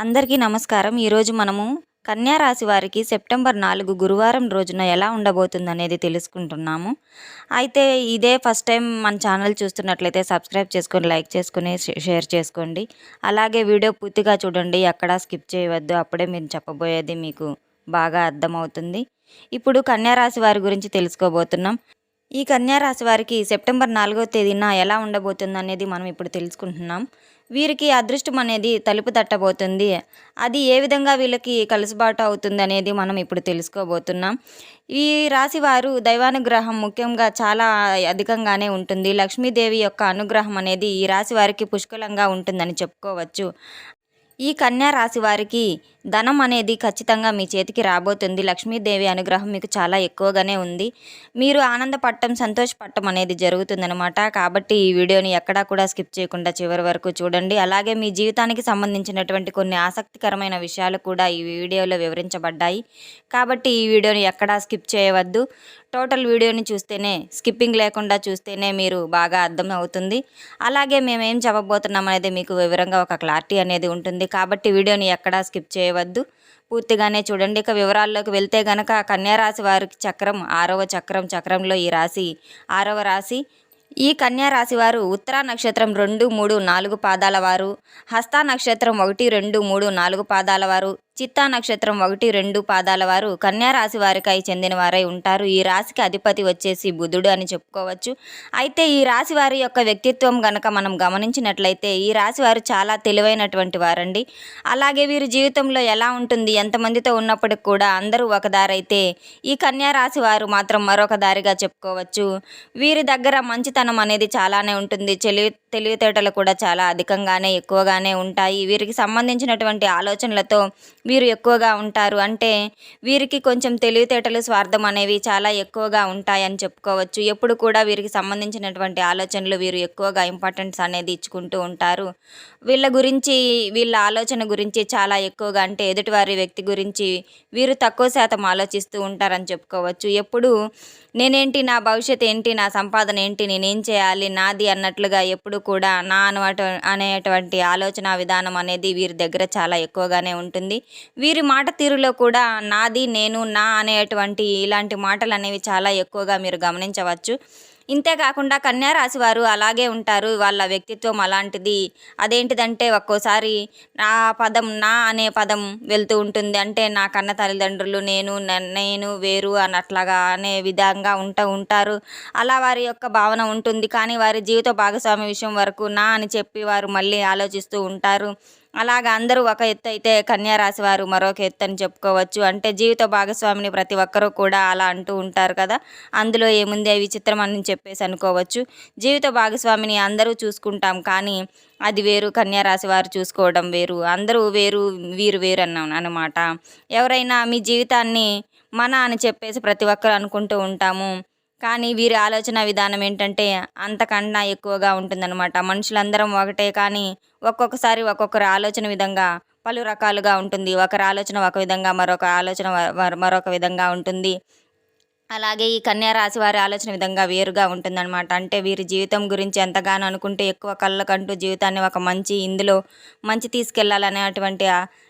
అందరికీ నమస్కారం. ఈరోజు మనము కన్యా రాశి వారికి సెప్టెంబర్ 4 గురువారం రోజున ఎలా ఉండబోతుందనేది తెలుసుకుంటున్నాము. అయితే ఇదే ఫస్ట్ టైం మన ఛానల్ చూస్తున్నట్లయితే సబ్స్క్రైబ్ చేసుకొని, లైక్ చేసుకొని, షేర్ చేసుకోండి. అలాగే వీడియో పూర్తిగా చూడండి. ఎక్కడా స్కిప్ చేయవద్దు. అప్పుడే మీరు చెప్పబోయేది మీకు బాగా అర్థమవుతుంది. ఇప్పుడు కన్యా రాశి వారి గురించి తెలుసుకోబోతున్నాం. ఈ కన్యా రాశి వారికి సెప్టెంబర్ 4వ తేదీన ఎలా ఉండబోతుందనేది మనం ఇప్పుడు తెలుసుకుంటున్నాం. వీరికి అదృష్టం అనేది తలుపు తట్టబోతుంది. అది ఏ విధంగా వీళ్ళకి కలుసుబాటు అవుతుంది అనేది మనం ఇప్పుడు తెలుసుకోబోతున్నాం. ఈ రాశి వారు దైవానుగ్రహం ముఖ్యంగా చాలా అధికంగానే ఉంటుంది. లక్ష్మీదేవి యొక్క అనుగ్రహం అనేది ఈ రాశి వారికి పుష్కలంగా ఉంటుందని చెప్పుకోవచ్చు. ఈ కన్యా రాశి వారికి ధనం అనేది ఖచ్చితంగా మీ చేతికి రాబోతుంది. లక్ష్మీదేవి అనుగ్రహం మీకు చాలా ఎక్కువగానే ఉంది. మీరు ఆనందపడటం, సంతోషపడటం అనేది జరుగుతుందనమాట. కాబట్టి ఈ వీడియోని ఎక్కడా కూడా స్కిప్ చేయకుండా చివరి వరకు చూడండి. అలాగే మీ జీవితానికి సంబంధించినటువంటి కొన్ని ఆసక్తికరమైన విషయాలు కూడా ఈ వీడియోలో వివరించబడ్డాయి. కాబట్టి ఈ వీడియోని ఎక్కడా స్కిప్ చేయవద్దు. టోటల్ వీడియోని చూస్తేనే, స్కిప్పింగ్ లేకుండా చూస్తేనే మీరు బాగా అర్థం అవుతుంది. అలాగే మేమేం చెప్పబోతున్నాం అనేది మీకు వివరంగా ఒక క్లారిటీ అనేది ఉంటుంది. కాబట్టి వీడియోని ఎక్కడా స్కిప్ చేయవద్దు, పూర్తిగానే చూడండి. ఇక వివరాల్లోకి వెళ్తే గనక కన్యా రాశి వారికి చక్రం 6వ చక్రంలో ఈ రాశి 6వ రాశి. ఈ కన్యా రాశి వారు ఉత్తరా నక్షత్రం 2, 3, 4 పాదాల వారు, హస్తా నక్షత్రం 1, 2, 3, 4 పాదాల వారు, చిత్తా నక్షత్రం 1, 2 పాదాల వారు కన్యా రాశి వారికై చెందిన వారై ఉంటారు. ఈ రాశికి అధిపతి వచ్చేసి బుధుడు అని చెప్పుకోవచ్చు. అయితే ఈ రాశి వారి యొక్క వ్యక్తిత్వం గనక మనం గమనించినట్లయితే ఈ రాశి వారు చాలా తెలివైనటువంటి వారండి. అలాగే వీరి జీవితంలో ఎలా ఉంటుంది, ఎంతమందితో ఉన్నప్పటికి కూడా అందరూ ఒక దారైతే ఈ కన్యా రాశి వారు మాత్రం మరొక దారిగా చెప్పుకోవచ్చు. వీరి దగ్గర మంచితనం అనేది చాలానే ఉంటుంది. తెలివితేటలు కూడా చాలా అధికంగానే ఎక్కువగానే ఉంటాయి. వీరికి సంబంధించినటువంటి ఆలోచనలతో వీరు ఎక్కువగా ఉంటారు. అంటే వీరికి కొంచెం తెలివితేటలు, స్వార్థం అనేవి చాలా ఎక్కువగా ఉంటాయని చెప్పుకోవచ్చు. ఎప్పుడు కూడా వీరికి సంబంధించినటువంటి ఆలోచనలు వీరు ఎక్కువగా ఇంపార్టెన్స్ అనేది ఇచ్చుకుంటూ ఉంటారు. వీళ్ళ ఆలోచన గురించి చాలా ఎక్కువగా, అంటే ఎదుటివారి వ్యక్తి గురించి వీరు తక్కువ శాతం ఆలోచిస్తూ ఉంటారని చెప్పుకోవచ్చు. ఎప్పుడు నేనేంటి, నా భవిష్యత్ ఏంటి, నా సంపాదన ఏంటి, నేనేం చేయాలి, నాది అన్నట్లుగా ఎప్పుడు కూడా నా అనేటువంటి ఆలోచన విధానం అనేది వీరి దగ్గర చాలా ఎక్కువగానే ఉంటుంది. వీరి మాట తీరులో కూడా నాది, నేను, నా అనేటువంటి ఇలాంటి మాటలు అనేవి చాలా ఎక్కువగా మీరు గమనించవచ్చు. ఇంతేకాకుండా కన్యా రాశి వారు అలాగే ఉంటారు. వాళ్ళ వ్యక్తిత్వం అలాంటిది. అదేంటిదంటే ఒక్కోసారి నా అనే పదం వెళ్తూ ఉంటుంది. అంటే నా కన్న తల్లిదండ్రులు, నేను వేరు అన్నట్లాగా అనే విధంగా ఉంటారు. అలా వారి యొక్క భావన ఉంటుంది. కానీ వారి జీవిత భాగస్వామి విషయం వరకు నా అని చెప్పి వారు మళ్ళీ ఆలోచిస్తూ ఉంటారు. అలాగా అందరూ ఒక ఎత్తు అయితే కన్యా రాశి వారు మరొక ఎత్తు అని చెప్పుకోవచ్చు. అంటే జీవిత భాగస్వామిని ప్రతి ఒక్కరూ కూడా అలా అంటూ ఉంటారు కదా, అందులో ఏముంది విచిత్రం అని చెప్పేసి అనుకోవచ్చు. జీవిత భాగస్వామిని అందరూ చూసుకుంటాం, కానీ అది వేరు, కన్యా రాశి వారు చూసుకోవడం వేరు. అందరూ వేరు, వీరు వేరు అన్నమాట. ఎవరైనా మీ జీవితాన్ని మన అని చెప్పేసి ప్రతి ఒక్కరు అనుకుంటూ ఉంటాము. కానీ వీరి ఆలోచన విధానం ఏంటంటే అంతకన్నా ఎక్కువగా ఉంటుందన్నమాట. మనుషులందరం ఒకటే, కానీ ఒక్కొక్కసారి ఒక్కొక్కరి ఆలోచన విధంగా పలు రకాలుగా ఉంటుంది. ఒకరి ఆలోచన ఒక విధంగా, మరొక ఆలోచన మరొక విధంగా ఉంటుంది. అలాగే ఈ కన్యా రాశి వారి ఆలోచన విధంగా వేరుగా ఉంటుందన్నమాట. అంటే వీరి జీవితం గురించి ఎంతగానో అనుకుంటే ఎక్కువ కళ్ళకంటూ జీవితాన్ని ఒక ఇందులో మంచి తీసుకెళ్లాలనేటువంటి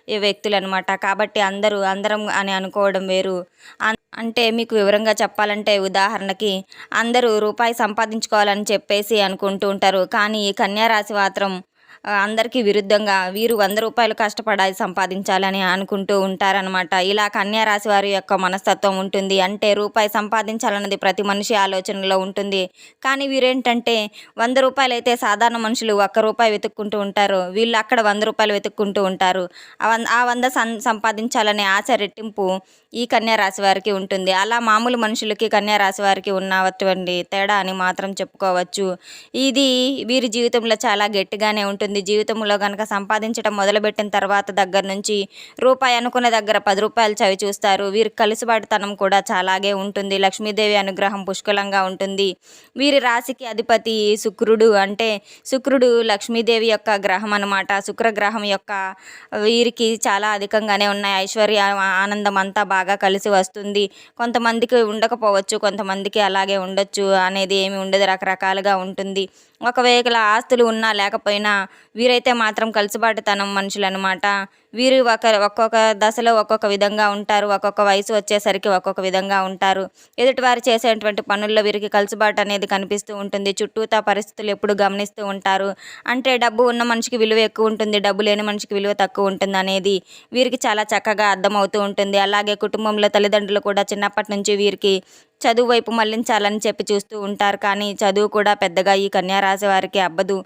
ఈ వ్యక్తులు అనమాట. కాబట్టి అందరం అని అనుకోవడం వేరు. అంటే మీకు వివరంగా చెప్పాలంటే ఉదాహరణకి అందరూ రూపాయి సంపాదించుకోవాలని చెప్పేసి అనుకుంటూ ఉంటారు. కానీ ఈ కన్యా రాశి మాత్రం అందరికీ విరుద్ధంగా వీరు 100 రూపాయలు కష్టపడాలి, సంపాదించాలని అనుకుంటూ ఉంటారనమాట. ఇలా కన్యా రాశి వారి యొక్క మనస్తత్వం ఉంటుంది. అంటే రూపాయి సంపాదించాలన్నది ప్రతి మనిషి ఆలోచనలో ఉంటుంది. కానీ వీరేంటంటే 100 రూపాయలు అయితే సాధారణ మనుషులు 1 రూపాయి వెతుక్కుంటూ ఉంటారు. వీళ్ళు అక్కడ 100 రూపాయలు వెతుక్కుంటూ ఉంటారు. ఆ 100 సంపాదించాలనే ఆశ రెట్టింపు ఈ కన్యా రాశి వారికి ఉంటుంది. అలా మామూలు మనుషులకి కన్యా రాశి వారికి ఉన్నటువంటి తేడా అని మాత్రం చెప్పుకోవచ్చు. ఇది వీరి జీవితంలో చాలా గట్టిగానే ఉంటుంది. జీవితంలో కనుక సంపాదించడం మొదలుపెట్టిన తర్వాత దగ్గర నుంచి రూపాయి అనుకున్న దగ్గర 10 రూపాయలు చవి చూస్తారు. వీరి కలుసుబాటుతనం కూడా చాలాగే ఉంటుంది. లక్ష్మీదేవి అనుగ్రహం పుష్కలంగా ఉంటుంది. వీరి రాశికి అధిపతి శుక్రుడు. అంటే శుక్రుడు లక్ష్మీదేవి యొక్క గ్రహం అనమాట. శుక్రగ్రహం యొక్క వీరికి చాలా అధికంగానే ఉన్నాయి. ఐశ్వర్య, ఆనందం అంతా బాగా కలిసి వస్తుంది. కొంతమందికి ఉండకపోవచ్చు, కొంతమందికి అలాగే ఉండొచ్చు అనేది ఏమి ఉండదు, రకరకాలుగా ఉంటుంది. ఒకవేళ ఆస్తులు ఉన్నా లేకపోయినా వీరైతే మాత్రం కలిసిబాటుతనం మనుషులు అనమాట. వీరు ఒక్కొక్క దశలో ఒక్కొక్క విధంగా ఉంటారు. ఒక్కొక్క వయసు వచ్చేసరికి ఒక్కొక్క విధంగా ఉంటారు. ఎదుటివారు చేసేటువంటి పనుల్లో వీరికి కలుసుబాటు అనేది కనిపిస్తూ ఉంటుంది. చుట్టూతా పరిస్థితులు ఎప్పుడు గమనిస్తూ ఉంటారు. అంటే డబ్బు ఉన్న మనిషికి విలువ ఎక్కువ ఉంటుంది, డబ్బు లేని మనిషికి విలువ తక్కువ ఉంటుందనేది వీరికి చాలా చక్కగా అర్థమవుతూ ఉంటుంది. అలాగే కుటుంబంలో తల్లిదండ్రులు కూడా చిన్నప్పటి నుంచి వీరికి చదువు వైపు మళ్లించాలని చెప్పి చూస్తూ ఉంటారు. కానీ చదువు కూడా పెద్దగా ఈ కన్యా రాశి వారికి అబ్బదు.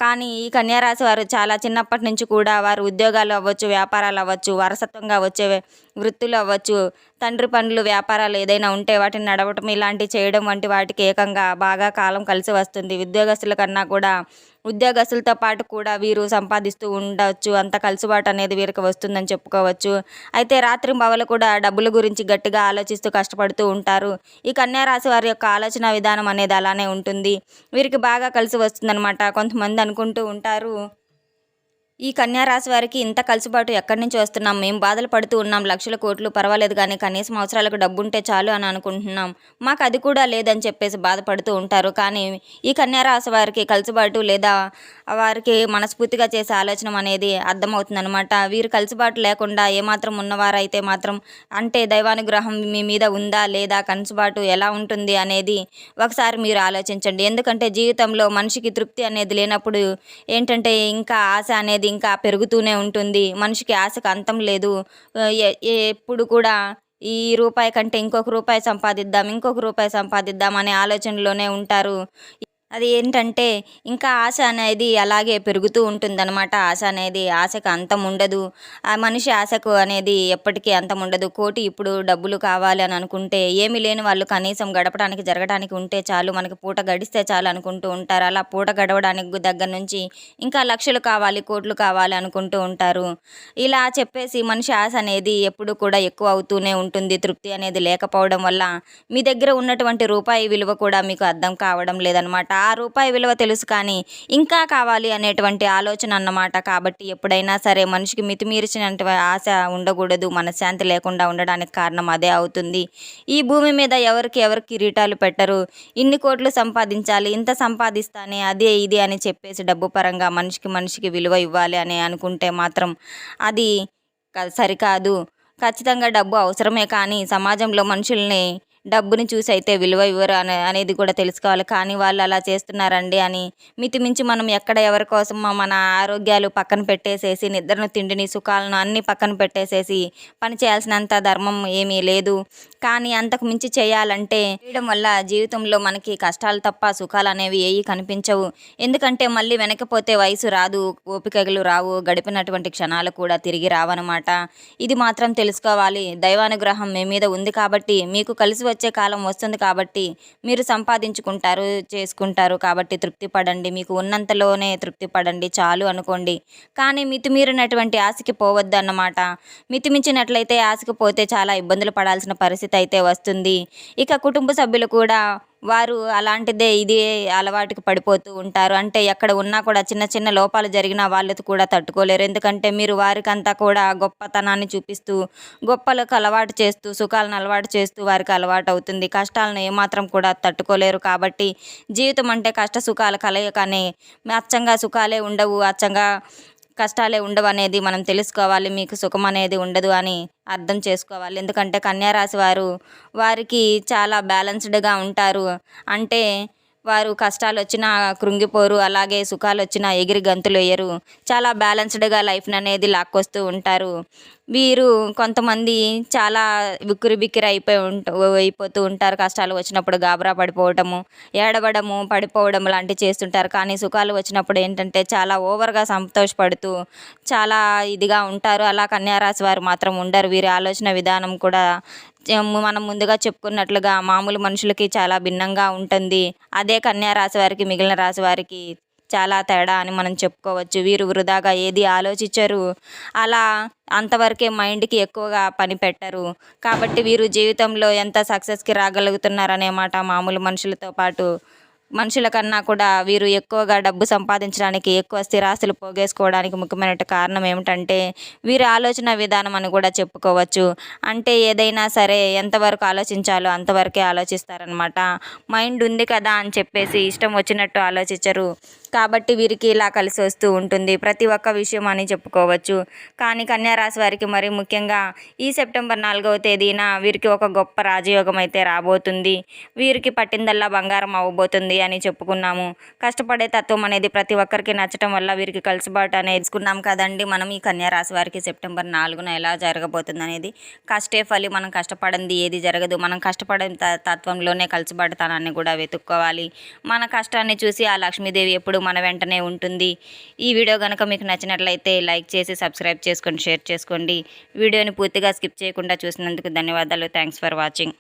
కానీ ఈ కన్యా రాశి వారు చాలా చిన్నప్పటి నుంచి కూడా వారు ఉద్యోగాలు అవ్వచ్చు, వ్యాపారాలు అవ్వచ్చు, వారసత్వంగా వచ్చే వృత్తులు అవ్వచ్చు, తండ్రి పనులు, వ్యాపారాలు ఏదైనా ఉంటే వాటిని నడవటం ఇలాంటివి చేయడం వంటి వాటికి ఏకంగా బాగా కాలం కలిసి వస్తుంది. ఉద్యోగస్తుల కన్నా కూడా ఉద్యోగస్తులతో పాటు కూడా వీరు సంపాదిస్తూ ఉండవచ్చు. అంత కలుసుబాటు అనేది వీరికి వస్తుందని చెప్పుకోవచ్చు. అయితే రాత్రింబవళ్ళు కూడా డబ్బుల గురించి గట్టిగా ఆలోచిస్తూ కష్టపడుతూ ఉంటారు. ఈ కన్యా రాశి వారి యొక్క ఆలోచన విధానం అనేది అలానే ఉంటుంది. వీరికి బాగా కలిసి వస్తుందన్నమాట. కొంతమంది అనుకుంటూ ఉంటారు, ఈ కన్యా రాశి వారికి ఇంత కలుసుబాటు ఎక్కడి నుంచి వస్తున్నాం, మేము బాధలు పడుతూ ఉన్నాం, లక్షల కోట్లు పర్వాలేదు కానీ కనీసం అవసరాలకు డబ్బు ఉంటే చాలు అని అనుకుంటున్నాం, మాకు అది కూడా లేదని చెప్పేసి బాధపడుతూ ఉంటారు. కానీ ఈ కన్యా రాశి వారికి కలుసుబాటు లేదా వారికి మనస్ఫూర్తిగా చేసే ఆలోచన అనేది అర్థమవుతుందన్నమాట. వీరు కలుసుబాటు లేకుండా ఏమాత్రం ఉన్నవారైతే మాత్రం, అంటే దైవానుగ్రహం మీ మీద ఉందా లేదా, కలుసుబాటు ఎలా ఉంటుంది అనేది ఒకసారి మీరు ఆలోచించండి. ఎందుకంటే జీవితంలో మనిషికి తృప్తి అనేది లేనప్పుడు ఏంటంటే ఇంకా ఆశ అనేది ఇంకా పెరుగుతూనే ఉంటుంది. మనిషికి ఆశకు అంతం లేదు. ఎప్పుడు కూడా ఈ రూపాయి కంటే ఇంకొక రూపాయి సంపాదిద్దాం, ఇంకొక రూపాయి సంపాదిద్దాం అనే ఆలోచనలోనే ఉంటారు. అది ఏంటంటే ఇంకా ఆశ అనేది అలాగే పెరుగుతూ ఉంటుందన్నమాట. ఆశ అనేది ఆశకు అంతం ఉండదు. ఆ మనిషి ఆశకు అనేది ఎప్పటికీ అంతం ఉండదు. కోటి ఇప్పుడు డబ్బులు కావాలి అని అనుకుంటే ఏమీ లేని వాళ్ళు కనీసం గడపడానికి జరగడానికి ఉంటే చాలు, మనకి పూట గడిస్తే చాలు అనుకుంటూ ఉంటారు. అలా పూట గడవడానికి దగ్గర నుంచి ఇంకా లక్షలు కావాలి, కోట్లు కావాలి అనుకుంటూ ఉంటారు. ఇలా చెప్పేసి మనిషి ఆశ అనేది ఎప్పుడు కూడా ఎక్కువ అవుతూనే ఉంటుంది. తృప్తి అనేది లేకపోవడం వల్ల మీ దగ్గర ఉన్నటువంటి రూపాయి విలువ కూడా మీకు అర్థం కావడం లేదనమాట. ఆ రూపాయి విలువ తెలుసు కానీ ఇంకా కావాలి అనేటువంటి ఆలోచన అన్నమాట. కాబట్టి ఎప్పుడైనా సరే మనిషికి మితిమీర్చినటువంటి ఆశ ఉండకూడదు. మనశ్శాంతి లేకుండా ఉండడానికి కారణం అదే అవుతుంది. ఈ భూమి మీద ఎవరికి కిరీటాలు పెట్టరు. ఇన్ని కోట్లు సంపాదించాలి, ఇంత సంపాదిస్తానే, అదే ఇది అని చెప్పేసి డబ్బు పరంగా మనిషికి విలువ ఇవ్వాలి అని అనుకుంటే మాత్రం అది సరికాదు. ఖచ్చితంగా డబ్బు అవసరమే కానీ సమాజంలో మనుషుల్ని డబ్బుని చూసి అయితే విలువ ఇవ్వరు అనేది కూడా తెలుసుకోవాలి. కానీ వాళ్ళు అలా చేస్తున్నారండి అని మితిమించి మనం ఎక్కడ ఎవరి కోసం మన ఆరోగ్యాలు పక్కన పెట్టేసేసి, నిద్రను, తిండిని, సుఖాలను అన్నీ పక్కన పెట్టేసేసి పని చేయాల్సినంత ధర్మం ఏమీ లేదు. కానీ అంతకు మించి చేయడం వల్ల జీవితంలో మనకి కష్టాలు తప్ప సుఖాలు అనేవి ఏవి కనిపించవు. ఎందుకంటే మళ్ళీ వెనకపోతే వయసు రాదు, ఓపికలు రావు, గడిపినటువంటి క్షణాలు కూడా తిరిగి రావన్నమాట. ఇది మాత్రం తెలుసుకోవాలి. దైవానుగ్రహం మీ మీద ఉంది కాబట్టి, మీకు కలిసి వచ్చే కాలం వస్తుంది కాబట్టి మీరు సంపాదించుకుంటారు, చేసుకుంటారు. కాబట్టి తృప్తి పడండి. మీకు ఉన్నంతలోనే తృప్తి పడండి, చాలు అనుకోండి. కానీ మితిమీరినటువంటి ఆశకి పోవద్దు అన్నమాట. మితిమించినట్లయితే ఆశకి పోతే చాలా ఇబ్బందులు పడాల్సిన పరిస్థితి అయితే వస్తుంది. ఇక కుటుంబ సభ్యులు కూడా వారు అలాంటిదే ఇదే అలవాటుకి పడిపోతూ ఉంటారు. అంటే ఎక్కడ ఉన్నా కూడా చిన్న చిన్న లోపాలు జరిగినా వాళ్ళతో కూడా తట్టుకోలేరు. ఎందుకంటే మీరు వారికంతా కూడా గొప్పతనాన్ని చూపిస్తూ, గొప్పలకు అలవాటు చేస్తూ, సుఖాలను అలవాటు చేస్తూ వారికి అలవాటు అవుతుంది. కష్టాలను ఏమాత్రం కూడా తట్టుకోలేరు. కాబట్టి జీవితం అంటే కష్ట సుఖాల కలయికనే. అచ్చంగా సుఖాలే ఉండవు, అచ్చంగా కష్టాలే ఉండవు అనేది మనం తెలుసుకోవాలి. మీకు సుఖం అనేది ఉండదు అని అర్థం చేసుకోవాలి. ఎందుకంటే కన్యా రాశి వారికి చాలా బ్యాలెన్స్డ్గా ఉంటారు. అంటే వారు కష్టాలు వచ్చినా కృంగిపోరు, అలాగే సుఖాలు వచ్చినా ఎగిరి గంతులు వేయరు. చాలా బ్యాలెన్స్డ్గా లైఫ్ని అనేది లాక్కొస్తూ ఉంటారు. వీరు కొంతమంది చాలా బిక్కిరి అయిపోతూ ఉంటారు. కష్టాలు వచ్చినప్పుడు గాబరా పడిపోవటము, ఏడవడము, పడిపోవడం లాంటివి చేస్తుంటారు. కానీ సుఖాలు వచ్చినప్పుడు ఏంటంటే చాలా ఓవర్గా సంతోషపడుతూ చాలా ఇదిగా ఉంటారు. అలా కన్యా రాశి వారు మాత్రం ఉండరు. వీరి ఆలోచన విధానం కూడా మనం ముందుగా చెప్పుకున్నట్లుగా మామూలు మనుషులకి చాలా భిన్నంగా ఉంటుంది. అదే కన్యా రాశి వారికి మిగిలిన రాశి వారికి చాలా తేడా అని మనం చెప్పుకోవచ్చు. వీరు వృధాగా ఏది ఆలోచించరు. అలా అంతవరకే మైండ్కి ఎక్కువగా పని పెట్టరు. కాబట్టి వీరు జీవితంలో ఎంత సక్సెస్కి రాగలుగుతున్నారనే మాట మామూలు మనుషులతో పాటు మనుషుల కన్నా కూడా వీరు ఎక్కువగా డబ్బు సంపాదించడానికి, ఎక్కువ స్థిరాస్తులు పోగేసుకోవడానికి ముఖ్యమైన కారణం ఏమిటంటే వీరి ఆలోచన విధానం అని కూడా చెప్పుకోవచ్చు. అంటే ఏదైనా సరే ఎంతవరకు ఆలోచించాలో అంతవరకే ఆలోచిస్తారనమాట. మైండ్ ఉంది కదా అని చెప్పేసి ఇష్టం వచ్చినట్టు ఆలోచించరు. కాబట్టి వీరికి ఇలా కలిసి వస్తూ ఉంటుంది ప్రతి ఒక్క విషయం అని చెప్పుకోవచ్చు. కానీ కన్యా రాశి వారికి మరి ముఖ్యంగా ఈ సెప్టెంబర్ 4వ తేదీన వీరికి ఒక గొప్ప రాజయోగం అయితే రాబోతుంది. వీరికి పట్టిందల్లా బంగారం అవ్వబోతుంది అని చెప్పుకున్నాము. కష్టపడే తత్వం అనేది ప్రతి ఒక్కరికి నచ్చటం వల్ల వీరికి కలిసిబాటు అనేది తెలుసుకున్నాం కదండి. మనం ఈ కన్యా రాశి వారికి సెప్టెంబర్ 4న ఎలా జరగబోతుంది అనేది. కష్టే ఫలి, మనం కష్టపడింది ఏది జరగదు. మనం కష్టపడే తత్వంలోనే కలిసిబడతానని కూడా వెతుక్కోవాలి. మన కష్టాన్ని చూసి ఆ లక్ష్మీదేవి ఎప్పుడు మన వెంటనే ఉంటుంది. ఈ వీడియో కనుక మీకు నచ్చినట్లయితే లైక్ చేసి సబ్స్క్రైబ్ చేసుకోండి, షేర్ చేసుకోండి. వీడియోని పూర్తిగా స్కిప్ చేయకుండా చూసినందుకు ధన్యవాదాలు. Thanks for watching.